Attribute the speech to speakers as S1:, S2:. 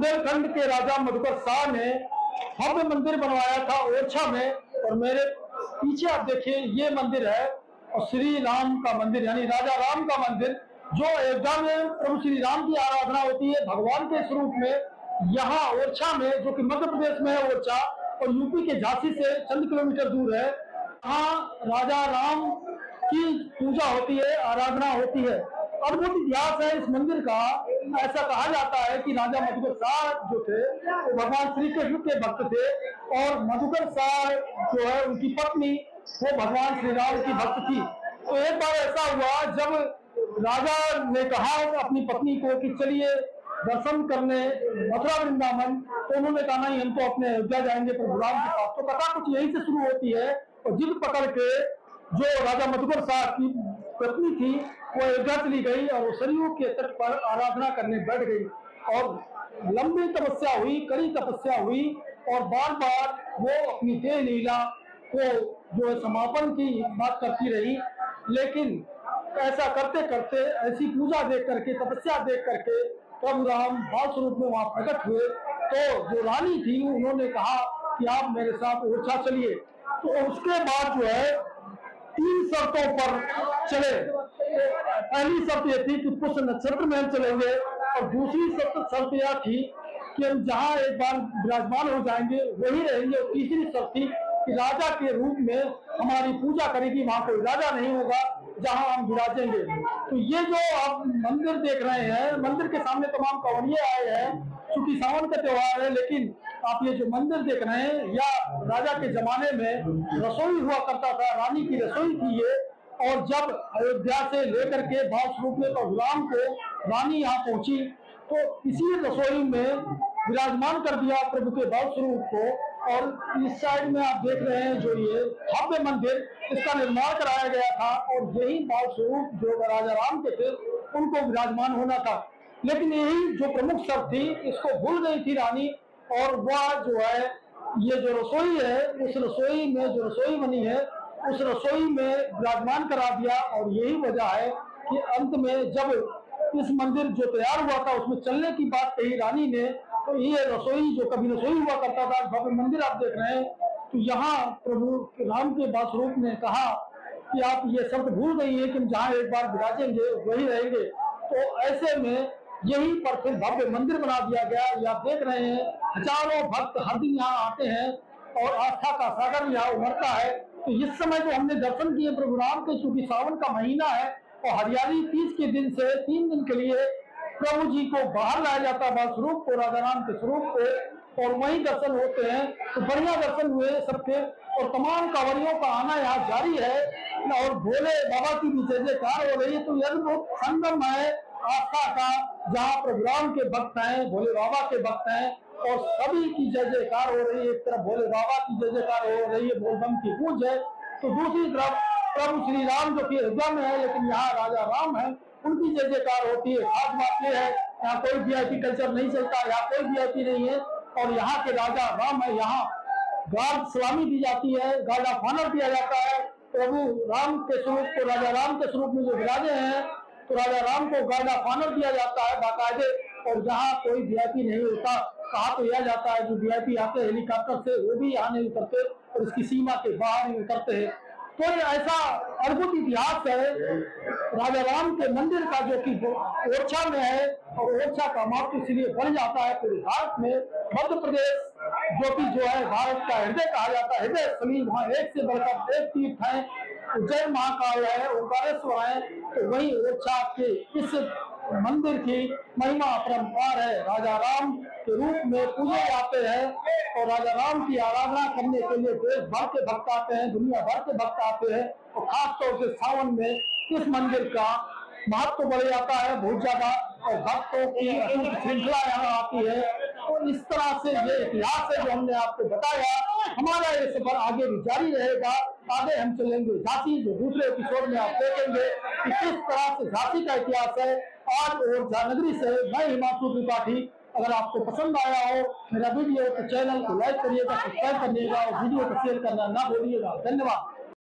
S1: बुंदेलखंड के राजा मधुकर शाह ने भव्य मंदिर बनवाया था ओरछा में। और मेरे पीछे आप देखिए ये मंदिर है, और श्री राम का मंदिर यानी राजा राम का मंदिर, जो अयोध्या में प्रभु श्री राम की आराधना होती है भगवान के स्वरूप में। यहाँ ओरछा में, जो कि मध्य प्रदेश में है ओरछा, और यूपी के झांसी से चंद किलोमीटर दूर है, यहाँ राजा राम की पूजा होती है, आराधना होती है। अद्भुत इतिहास है इस मंदिर का। ऐसा कहा जाता है कि राजा मधुकर शाह जो थे वो भगवान श्री कृष्ण के भक्त थे, और मधुकर शाह जो है उनकी पत्नी वो भगवान श्री राम की भक्त थी। तो एक बार ऐसा हुआ जब राजा ने कहा अपनी पत्नी को कि चलिए दर्शन करने मथुरा वृंदावन, तो उन्होंने कहा नहीं, हम तो अपने अयोध्या जाएंगे प्रभु राम के पास। तो कथा कुछ यहीं से शुरू होती है, और जिद पकड़ के जो राजा मधुकर शाह की पत्नी थी वो अयोध्या चली गई, और वो सरयू के तट पर आराधना करने बैठ गई। और लंबी तपस्या हुई, कड़ी तपस्या हुई, और बार बार वो अपनी देह लीला को जो है समापन की बात करती रही। लेकिन ऐसा करते करते, ऐसी पूजा देख करके, तपस्या देख करके प्रभु राम बाल स्वरूप में वहां प्रकट हुए। तो जो रानी थी उन्होंने कहा कि आप मेरे साथ ओरछा चलिए। तो उसके बाद जो है 3 शर्तों पर चले। पहली शर्त यह थी कि पुष्य नक्षत्र में हम चलेंगे, और दूसरी शर्त यह थी कि हम जहाँ एक बार विराजमान हो जाएंगे वही रहेंगे, और तीसरी शर्त थी कि राजा के रूप में हमारी पूजा करेगी, वहां कोई राजा नहीं होगा जहां हम विराजेंगे। तो ये जो आप मंदिर देख रहे हैं, मंदिर के सामने तमाम कंवरिये आए हैं, क्योंकि सावन का त्योहार है। लेकिन आप ये जो मंदिर देख रहे हैं, या राजा के जमाने में रसोई हुआ करता था, रानी की रसोई थी ये। और जब अयोध्या से लेकर के भाव स्वरूप में प्रभु राम को रानी यहाँ पहुंची, तो इसी रसोई में विराजमान कर दिया प्रभु के भाव स्वरूप को। और इस साइड में आप देख रहे हैं जो ये भव्य मंदिर, इसका निर्माण कराया गया था, और यही भाव स्वरूप जो राजा राम के थे उनको विराजमान होना था। लेकिन यही जो प्रमुख शर्त थी, इसको भूल गई थी रानी, और वह जो है ये जो रसोई है, उस रसोई में जो रसोई बनी है उस रसोई में विराजमान करा दिया। और यही वजह है कि अंत में जब इस मंदिर जो तैयार हुआ था उसमें चलने की बात कही रानी ने, तो ये रसोई जो कभी रसोई हुआ करता था, भव्य मंदिर आप देख रहे हैं, तो यहाँ प्रभु राम के बाल स्वरूप ने कहा कि आप ये शर्त भूल गई है कि हम जहाँ एक बार विराजेंगे वही रहेंगे। तो ऐसे में यही पर फिर भव्य मंदिर बना दिया गया। ये आप देख रहे हैं हजारों भक्त हर दिन यहाँ आते हैं, और आस्था का सागर यहाँ उमड़ता है। तो इस समय जो हमने दर्शन किए प्रभु राम के, चूंकि सावन का महीना है और हरियाली तीज के दिन से 3 दिन के लिए प्रभु जी को बाहर लाया जाता है, बाल स्वरूप को, राजा राम के स्वरूप को, और वही दर्शन होते हैं। तो बढ़िया दर्शन हुए सबके, और तमाम कांवरियों का आना यहाँ जारी है, और भोले बाबा की भी जय जयकार हो रही है। तो यह बहुत संगम है आस्था का, जहाँ प्रभु राम के भक्त हैं, भोले बाबा के भक्त हैं, और सभी की जय जयकार हो रही है। एक तरफ भोले बाबा की जय जयकार हो रही है, बोलबम की गूंज है, तो दूसरी तरफ प्रभु श्री राम जो कि अयोध्या में है लेकिन यहाँ राजा राम है, उनकी जय जयकार होती है। खास बात यह है यहाँ कोई वीआईपी कल्चर नहीं चलता, यहाँ कोई वीआईपी नहीं है, और यहाँ के राजा राम है। यहाँ गार्ड सलामी दी जाती है, गार्ड ऑफ ऑनर दिया जाता है। प्रभु राम के स्वरूप को, राजा राम के स्वरूप में जो विराजे हैं, तो राजा राम को गार्ड ऑफ ऑनर दिया जाता है बाकायदे। और जहाँ कोई वीआईपी नहीं होता, कहा तो यह जाता है जो वीआईपी आते हैं हेलीकॉप्टर से वो भी यहाँ नहीं उतरते, और इसकी सीमा के बाहर ही उतरते हैं। तो ऐसा अद्भुत इतिहास है राजा राम के मंदिर का, जो कि ओरछा में है, और ओरछा का महत्व इसलिए बढ़ जाता है पूरे भारत में। मध्य प्रदेश जो कि जो है भारत का हृदय कहा जाता है, हृदय स्थली, वहाँ एक से बढ़कर एक तीर्थ है, उज्जैन महाकाल है, ओंकारेश्वर है। तो वही ओरछा के इस मंदिर की महिमा अपरंपार है। राजा राम के रूप में पूजे जाते हैं, और राजा राम की आराधना करने के लिए देश भर के भक्त आते हैं, दुनिया भर के भक्त आते हैं, और खास तौर से सावन में इस मंदिर का महत्व बढ़ जाता है बहुत ज्यादा, और भक्तों की अटूट श्रृंखला यहाँ आती है। तो इस तरह से ये इतिहास है जो हमने आपको बताया। हमारा ये सफर आगे भी जारी रहेगा। आगे हम चलेंगे झांसी, जो दूसरे एपिसोड में आप देखेंगे कि किस तरह से झांसी का इतिहास है। आज ओरछा नगरी से मैं हिमांशु त्रिपाठी। अगर आपको पसंद आया हो मेरा वीडियो तो चैनल को लाइक करिएगा, सब्सक्राइब करिएगा, और वीडियो को शेयर करना ना भूलिएगा। धन्यवाद।